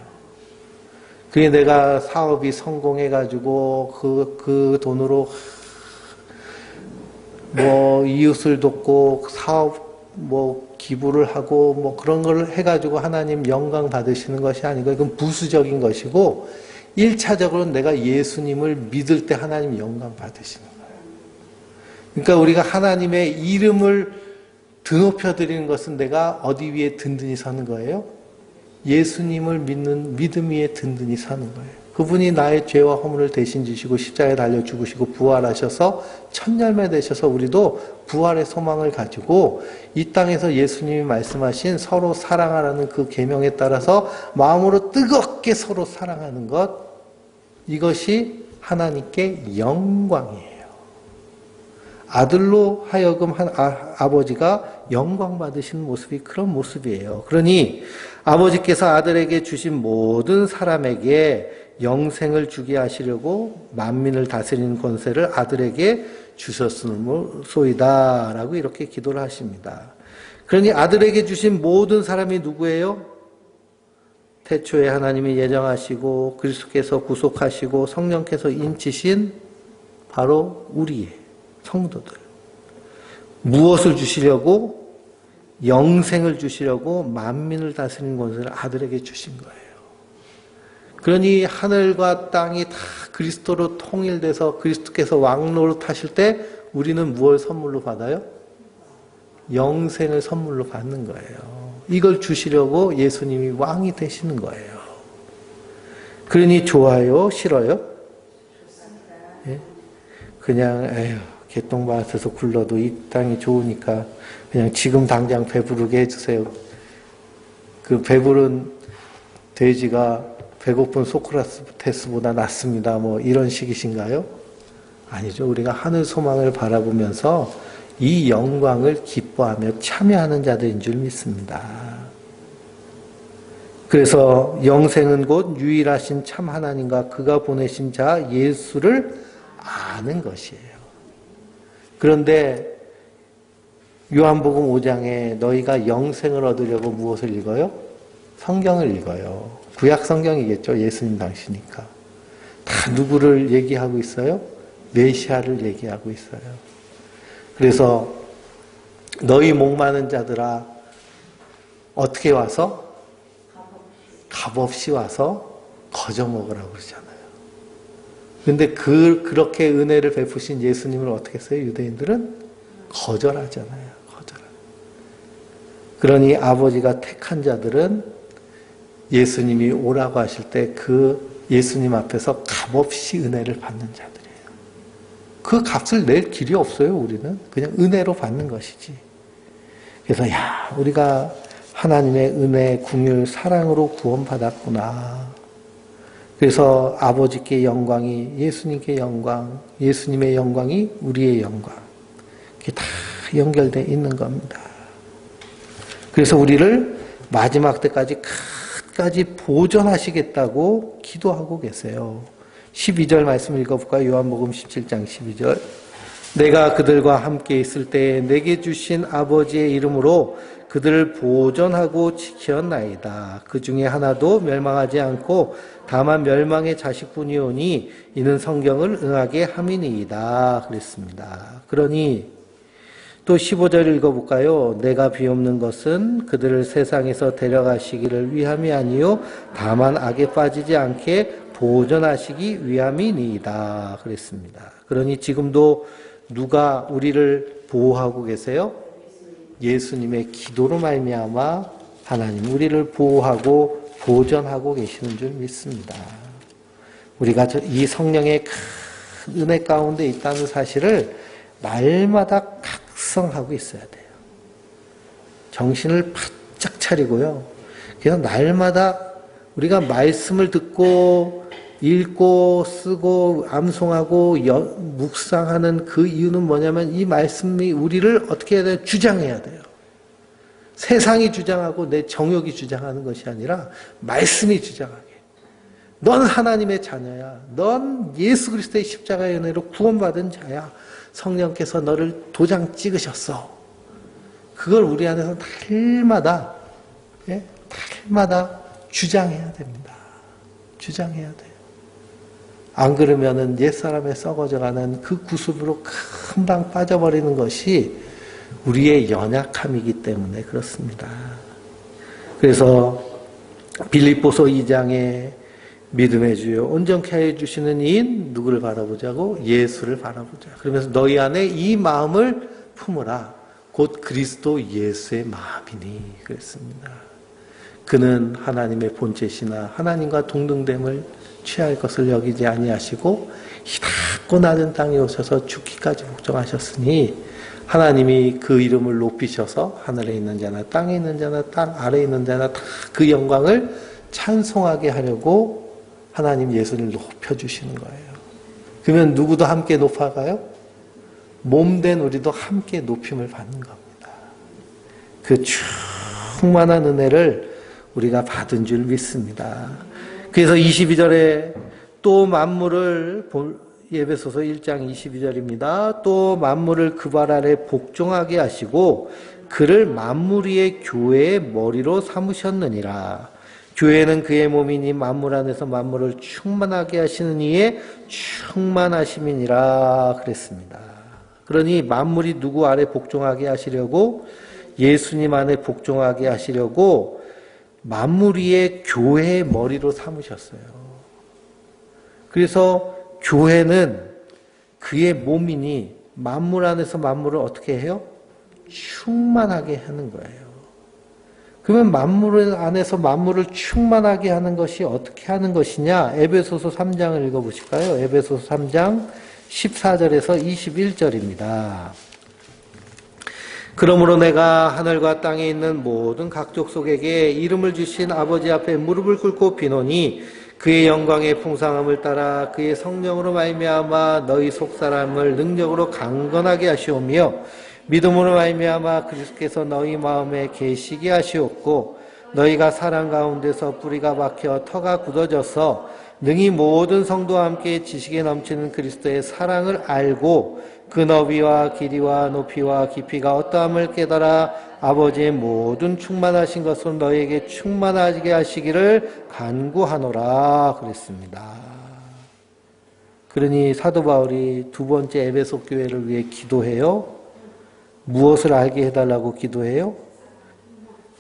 그게 내가 사업이 성공해가지고 그 돈으로 이웃을 돕고 사업 기부를 하고 그런 걸 해가지고 하나님 영광 받으시는 것이 아니고 이건 부수적인 것이고 1차적으로 내가 예수님을 믿을 때 하나님 영광 받으시는 거예요. 그러니까 우리가 하나님의 이름을 드높여 드리는 것은 내가 어디 위에 든든히 서는 거예요? 예수님을 믿는 믿음 위에 든든히 서는 거예요. 그분이 나의 죄와 허물을 대신 지시고 십자가에 달려 죽으시고 부활하셔서 첫 열매 되셔서 우리도 부활의 소망을 가지고 이 땅에서 예수님이 말씀하신 서로 사랑하라는 그 계명에 따라서 마음으로 뜨겁게 서로 사랑하는 것, 이것이 하나님께 영광이에요. 아들로 하여금 아버지가 영광 받으시는 모습이 그런 모습이에요. 그러니 아버지께서 아들에게 주신 모든 사람에게 영생을 주게 하시려고 만민을 다스리는 권세를 아들에게 주셨음이소이다 라고 이렇게 기도를 하십니다. 그러니 아들에게 주신 모든 사람이 누구예요? 태초에 하나님이 예정하시고 그리스도께서 구속하시고 성령께서 인치신 바로 우리의 성도들. 무엇을 주시려고? 영생을 주시려고 만민을 다스리는 권세를 아들에게 주신 거예요. 그러니 하늘과 땅이 다 그리스도로 통일돼서 그리스도께서 왕노로 타실 때 우리는 무엇을 선물로 받아요? 영생을 선물로 받는 거예요. 이걸 주시려고 예수님이 왕이 되시는 거예요. 그러니 좋아요? 싫어요? 예? 그냥 에휴, 개똥밭에서 굴러도 이 땅이 좋으니까 그냥 지금 당장 배부르게 해주세요. 그 배부른 돼지가 배고픈 소크라테스보다 낫습니다. 뭐 이런 식이신가요? 아니죠. 우리가 하늘 소망을 바라보면서 이 영광을 기뻐하며 참여하는 자들인 줄 믿습니다. 그래서 영생은 곧 유일하신 참 하나님과 그가 보내신 자 예수를 아는 것이에요. 그런데 요한복음 5장에 너희가 영생을 얻으려고 무엇을 읽어요? 성경을 읽어요. 구약 성경이겠죠. 예수님 당시니까. 다 누구를 얘기하고 있어요? 메시아를 얘기하고 있어요. 그래서 너희 목마른 자들아 어떻게 와서? 값없이 와서 거저 먹으라고 그러잖아요. 그런데 그렇게 은혜를 베푸신 예수님을 어떻게 했어요? 유대인들은 거절하잖아요. 거절. 그러니 아버지가 택한 자들은 예수님이 오라고 하실 때 그 예수님 앞에서 값없이 은혜를 받는 자들이에요. 그 값을 낼 길이 없어요. 우리는 그냥 은혜로 받는 것이지. 그래서 우리가 하나님의 은혜, 궁율, 사랑으로 구원받았구나. 그래서 아버지께 영광이 예수님께 영광, 예수님의 영광이 우리의 영광. 이게 다 연결되어 있는 겁니다. 그래서 우리를 마지막 때까지 끝까지 보존하시겠다고 기도하고 계세요. 12절 말씀 읽어볼까요? 요한복음 17장 12절. 내가 그들과 함께 있을 때에 내게 주신 아버지의 이름으로 그들을 보존하고 지켰나이다. 그 중에 하나도 멸망하지 않고 다만 멸망의 자식뿐이오니 이는 성경을 응하게 함이니이다. 그랬습니다. 그러니 또 15절 읽어볼까요? 내가 비옵는 것은 그들을 세상에서 데려가시기를 위함이 아니요 다만 악에 빠지지 않게 보존하시기 위함이니이다. 그랬습니다. 그러니 지금도 누가 우리를 보호하고 계세요? 예수님의 기도로 말미암아 하나님 우리를 보호하고 보존하고 계시는 줄 믿습니다. 우리가 이 성령의 큰 은혜 가운데 있다는 사실을 날마다 각성하고 있어야 돼요. 정신을 바짝 차리고요. 그래서 날마다 우리가 말씀을 듣고 읽고 쓰고 암송하고 묵상하는 그 이유는 뭐냐면 이 말씀이 우리를 어떻게 해야 돼요? 주장해야 돼요. 세상이 주장하고 내 정욕이 주장하는 것이 아니라 말씀이 주장하게. 넌 하나님의 자녀야. 넌 예수 그리스도의 십자가의 은혜로 구원받은 자야. 성령께서 너를 도장 찍으셨어. 그걸 우리 안에서 날마다 주장해야 됩니다. 주장해야 돼요. 안 그러면은 옛사람에 썩어져가는 그 구습으로 금방 빠져버리는 것이 우리의 연약함이기 때문에 그렇습니다. 그래서 빌립보서 2장에 믿음의 주요 온전케 하여 주시는 이인 누구를 바라보자고? 예수를 바라보자. 그러면서 너희 안에 이 마음을 품으라. 곧 그리스도 예수의 마음이니 그랬습니다. 그는 하나님의 본체시나 하나님과 동등됨을 취할 것을 여기지 아니하시고 희닫고 낮은 땅에 오셔서 죽기까지 복종하셨으니 하나님이 그 이름을 높이셔서 하늘에 있는 자나 땅에 있는 자나 땅 아래에 있는 자나 다 그 영광을 찬송하게 하려고 하나님 예수를 높여주시는 거예요. 그러면 누구도 함께 높아가요? 몸된 우리도 함께 높임을 받는 겁니다. 그 충만한 은혜를 우리가 받은 줄 믿습니다. 그래서 22절에 또 만물을 에베소서 1장 22절입니다. 또 만물을 그 발 아래 복종하게 하시고 그를 만물 위의 교회의 머리로 삼으셨느니라. 교회는 그의 몸이니 만물 안에서 만물을 충만하게 하시는 이의 충만하심이니라 그랬습니다. 그러니 만물이 누구 아래 복종하게 하시려고? 예수님 안에 복종하게 하시려고 만물 위에 교회의 머리로 삼으셨어요. 그래서 교회는 그의 몸이니 만물 안에서 만물을 어떻게 해요? 충만하게 하는 거예요. 그러면 만물 안에서 만물을 충만하게 하는 것이 어떻게 하는 것이냐? 에베소서 3장을 읽어보실까요? 에베소서 3장 14절에서 21절입니다. 그러므로 내가 하늘과 땅에 있는 모든 각 족속에게 이름을 주신 아버지 앞에 무릎을 꿇고 비노니 그의 영광의 풍성함을 따라 그의 성령으로 말미암아 너희 속사람을 능력으로 강건하게 하시오며 믿음으로 말미암아 그리스도께서 너희 마음에 계시게 하시옵고 너희가 사랑 가운데서 뿌리가 박혀 터가 굳어져서 능히 모든 성도와 함께 지식에 넘치는 그리스도의 사랑을 알고 그 너비와 길이와 높이와 깊이가 어떠함을 깨달아 아버지의 모든 충만하신 것으로 너희에게 충만하게 하시기를 간구하노라 그랬습니다. 그러니 사도 바울이 두 번째 에베소 교회를 위해 기도해요. 무엇을 알게 해달라고 기도해요?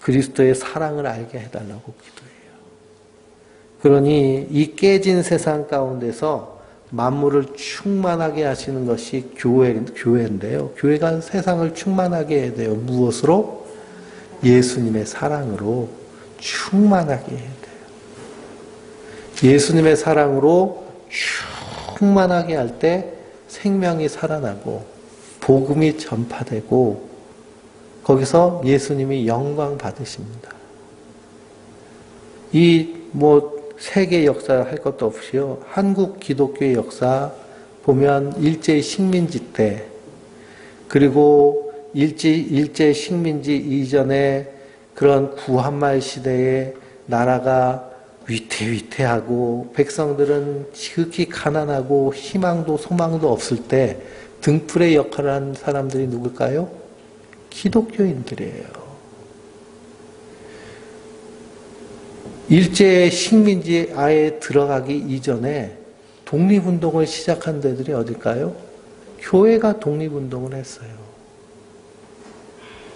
그리스도의 사랑을 알게 해달라고 기도해요. 그러니 이 깨진 세상 가운데서 만물을 충만하게 하시는 것이 교회인데요. 교회가 세상을 충만하게 해야 돼요. 무엇으로? 예수님의 사랑으로 충만하게 해야 돼요. 예수님의 사랑으로 충만하게 할 때 생명이 살아나고 복음이 전파되고 거기서 예수님이 영광 받으십니다. 세계 역사 할 것도 없이요. 한국 기독교의 역사 보면 일제 식민지 때 그리고 일제 식민지 이전에 그런 구한말 시대에 나라가 위태위태하고 백성들은 지극히 가난하고 희망도 소망도 없을 때 등불의 역할을 한 사람들이 누굴까요? 기독교인들이에요. 일제 식민지 아예 들어가기 이전에 독립운동을 시작한 데들이 어딜까요? 교회가 독립운동을 했어요.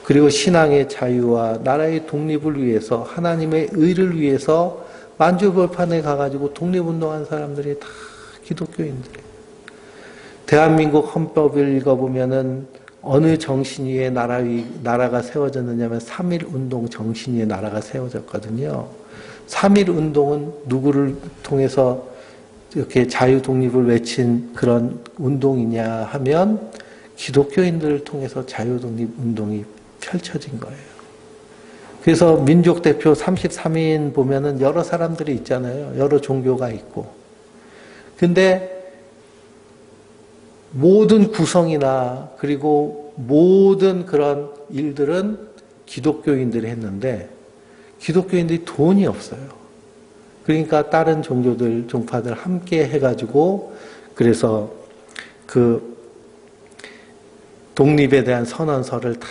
그리고 신앙의 자유와 나라의 독립을 위해서 하나님의 의를 위해서 만주벌판에 가가지고 독립운동한 사람들이 다 기독교인들이에요. 대한민국 헌법을 읽어보면은 어느 정신 위에 나라가 세워졌느냐면 3.1운동 정신 위에 나라가 세워졌거든요. 3.1운동은 누구를 통해서 이렇게 자유 독립을 외친 그런 운동이냐 하면 기독교인들을 통해서 자유 독립 운동이 펼쳐진 거예요. 그래서 민족 대표 33인 보면은 여러 사람들이 있잖아요. 여러 종교가 있고. 근데 모든 구성이나 그리고 모든 그런 일들은 기독교인들이 했는데 기독교인들이 돈이 없어요. 그러니까 다른 종교들, 종파들 함께 해가지고 그래서 그 독립에 대한 선언서를 다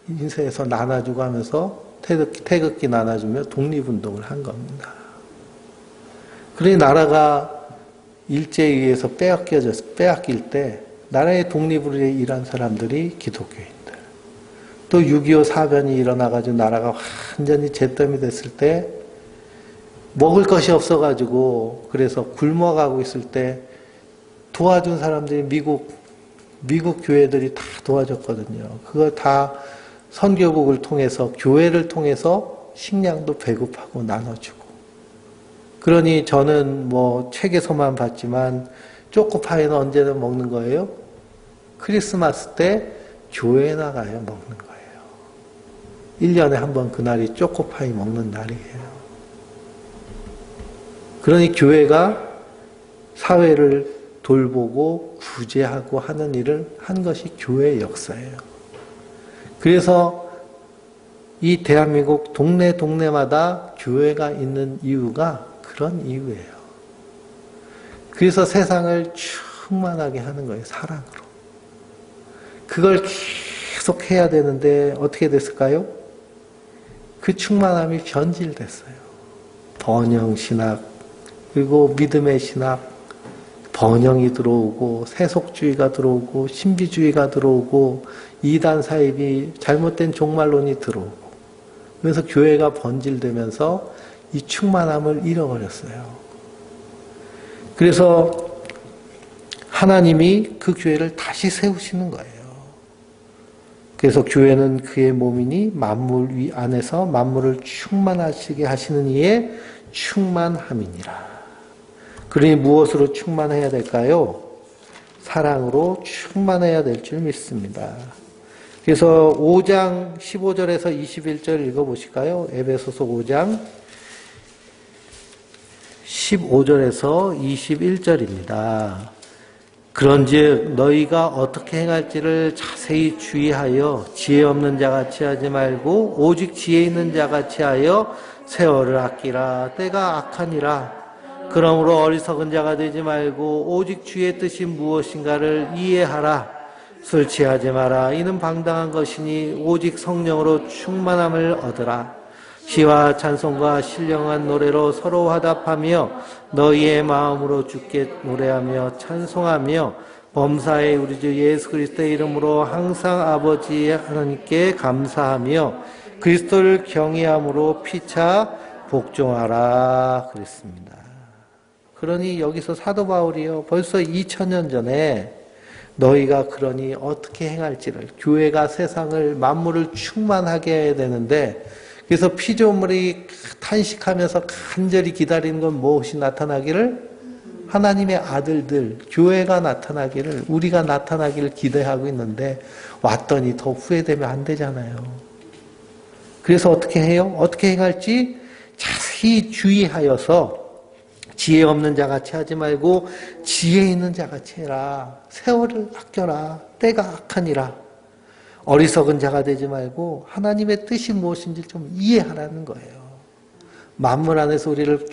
인쇄해서 나눠주고 하면서 태극기 나눠주며 독립운동을 한 겁니다. 그러니 나라가 일제에 의해서 빼앗길 때 나라의 독립을 위해 일한 사람들이 기독교인들. 또 6.25 사변이 일어나가지고 나라가 완전히 잿더미 됐을 때 먹을 것이 없어가지고 그래서 굶어가고 있을 때 도와준 사람들이 미국 교회들이 다 도와줬거든요. 그걸 다 선교국을 통해서 교회를 통해서 식량도 배급하고 나눠주고. 그러니 저는 책에서만 봤지만 초코파이는 언제나 먹는 거예요? 크리스마스 때 교회에 나가야 먹는 거예요. 1년에 한 번 그날이 초코파이 먹는 날이에요. 그러니 교회가 사회를 돌보고 구제하고 하는 일을 한 것이 교회의 역사예요. 그래서 이 대한민국 동네마다 교회가 있는 이유가 그런 이유예요. 그래서 세상을 충만하게 하는 거예요. 사랑으로. 그걸 계속 해야 되는데 어떻게 됐을까요? 그 충만함이 변질됐어요. 번영신학, 그리고 믿음의 신학, 번영이 들어오고 세속주의가 들어오고 신비주의가 들어오고 이단 사입이 잘못된 종말론이 들어오고, 그래서 교회가 번질되면서 이 충만함을 잃어버렸어요. 그래서 하나님이 그 교회를 다시 세우시는 거예요. 그래서 교회는 그의 몸이니 만물 위 안에서 만물을 충만하시게 하시는 이의 충만함이니라. 그러니 무엇으로 충만해야 될까요? 사랑으로 충만해야 될 줄 믿습니다. 그래서 5장 15절에서 21절 읽어보실까요? 에베소서 5장 15절에서 21절입니다. 그런즉 너희가 어떻게 행할지를 자세히 주의하여 지혜 없는 자같이 하지 말고 오직 지혜 있는 자같이 하여 세월을 아끼라. 때가 악하니라. 그러므로 어리석은 자가 되지 말고 오직 주의 뜻이 무엇인가를 이해하라. 술 취하지 마라. 이는 방당한 것이니 오직 성령으로 충만함을 얻으라. 시와 찬송과 신령한 노래로 서로 화답하며 너희의 마음으로 주께 노래하며 찬송하며 범사의 우리 주 예수 그리스도의 이름으로 항상 아버지 하나님께 감사하며 그리스도를 경외함으로 피차 복종하라 그랬습니다. 그러니 여기서 사도 바울이요, 벌써 2000년 전에 너희가 그러니 어떻게 행할지를, 교회가 세상을 만물을 충만하게 해야 되는데, 그래서 피조물이 탄식하면서 간절히 기다리는 건 무엇이 나타나기를? 하나님의 아들들, 교회가 나타나기를, 우리가 나타나기를 기대하고 있는데 왔더니 더 후회되면 안 되잖아요. 그래서 어떻게 해요? 어떻게 행할지 자세히 주의하여서 지혜 없는 자같이 하지 말고 지혜 있는 자같이 해라. 세월을 아껴라. 때가 악하니라. 어리석은 자가 되지 말고 하나님의 뜻이 무엇인지 좀 이해하라는 거예요. 만물 안에서 우리를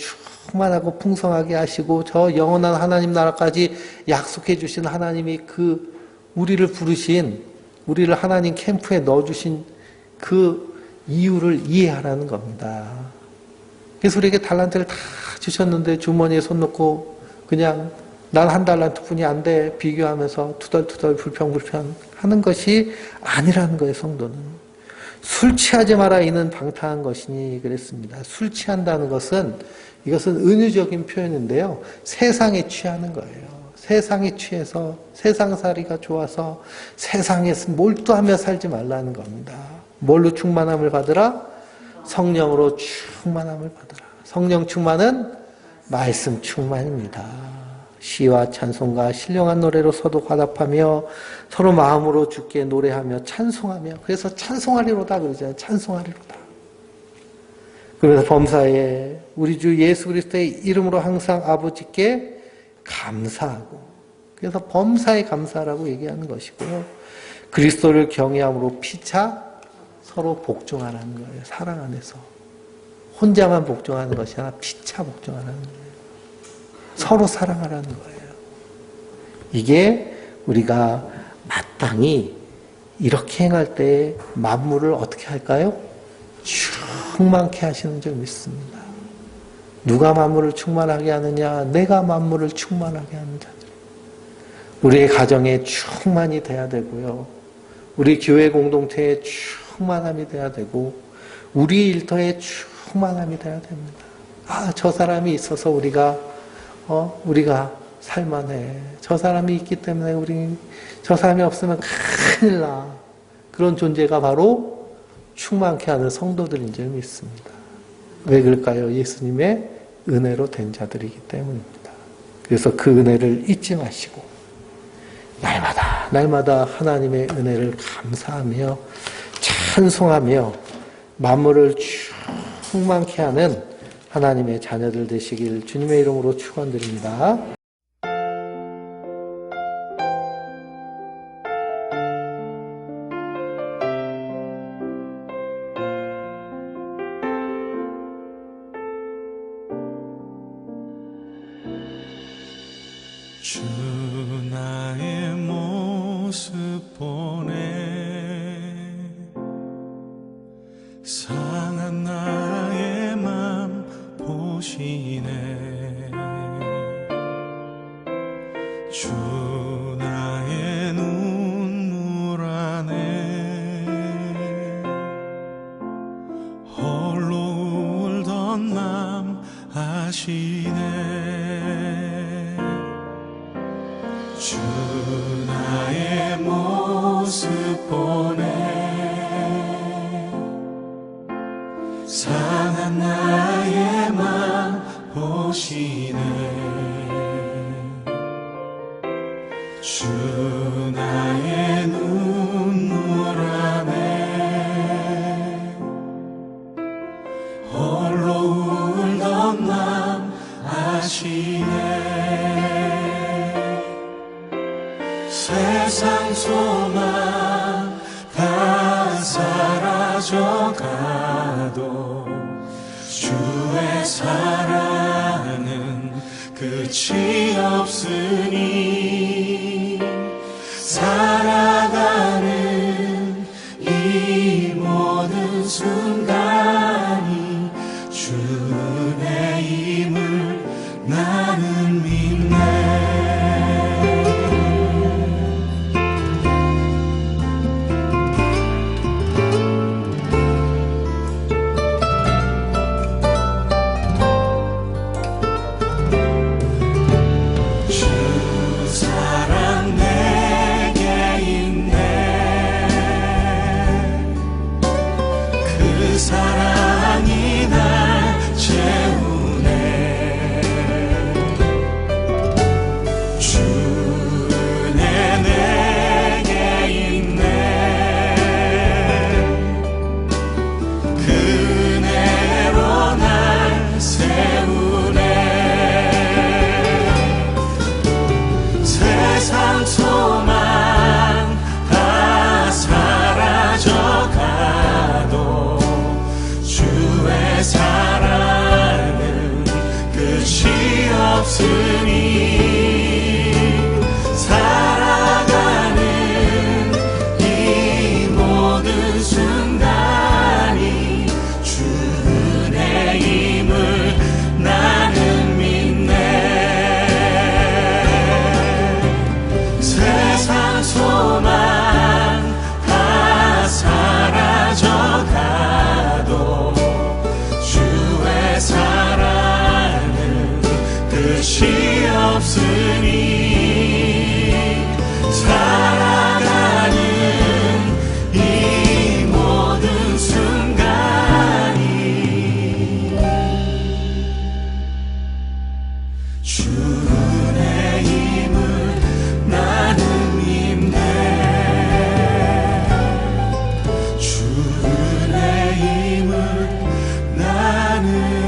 충만하고 풍성하게 하시고 저 영원한 하나님 나라까지 약속해 주신 하나님이 그 우리를 부르신, 우리를 하나님 캠프에 넣어주신 그 이유를 이해하라는 겁니다. 그래서 우리에게 달란트를 다 주셨는데 주머니에 손 넣고 그냥 난 한 달란트뿐이 안 돼 비교하면서 투덜투덜 불평불평 하는 것이 아니라는 거예요. 성도는 술 취하지 마라 이는 방탕한 것이니 그랬습니다. 술 취한다는 것은, 이것은 은유적인 표현인데요, 세상에 취하는 거예요. 세상에 취해서 세상살이가 좋아서 세상에 몰두하며 살지 말라는 겁니다. 뭘로 충만함을 받으라? 성령으로 충만함을 받으라. 성령 충만은 말씀 충만입니다. 시와 찬송과 신령한 노래로 서로 화답하며 서로 마음으로 주께 노래하며 찬송하며, 그래서 찬송하리로다 그러잖아요. 찬송하리로다. 그래서 범사에 우리 주 예수 그리스도의 이름으로 항상 아버지께 감사하고, 그래서 범사에 감사라고 얘기하는 것이고요. 그리스도를 경외함으로 피차 서로 복종하라는 거예요. 사랑 안에서. 혼자만 복종하는 것이 아니라 피차 복종하라는 거예요. 서로 사랑하라는 거예요. 이게 우리가 마땅히 이렇게 행할 때 만물을 어떻게 할까요? 충만케 하시는 줄 믿습니다. 누가 만물을 충만하게 하느냐? 내가 만물을 충만하게 하는 자들. 우리의 가정에 충만이 돼야 되고요. 우리 교회 공동체에 충만함이 돼야 되고, 우리 일터에 충만함이 돼야 됩니다. 아, 저 사람이 있어서 우리가 살만해. 저 사람이 있기 때문에 저 사람이 없으면 큰일 나. 그런 존재가 바로 충만케 하는 성도들인 줄 믿습니다. 왜 그럴까요? 예수님의 은혜로 된 자들이기 때문입니다. 그래서 그 은혜를 잊지 마시고 날마다 하나님의 은혜를 감사하며 찬송하며 만물을 충만케 하는 하나님의 자녀들 되시길 주님의 이름으로 축원드립니다. 주 나의 모습 보네 상한 나의 맘 보시네 세상 소망 다 사라져가도 주의 사랑은 끝이 없으니 살아가는 이 모든 순간이 주 은혜임을 나는 믿네. 사랑이 날 채우네. 주 은혜 내게 있네. 그 은혜로 날 세우네. 세상 소망 다 사라져가도 주의 사랑은 끝이 없으니 살아가는 이 모든 순간이 주 은혜임을 나는 믿네. 세상 소망 다 사라져가도 주의 사랑은 끝이 없으니 살아가는 이 모든 순간이 주 은혜임을 나는 믿네. 주 은혜임을 나는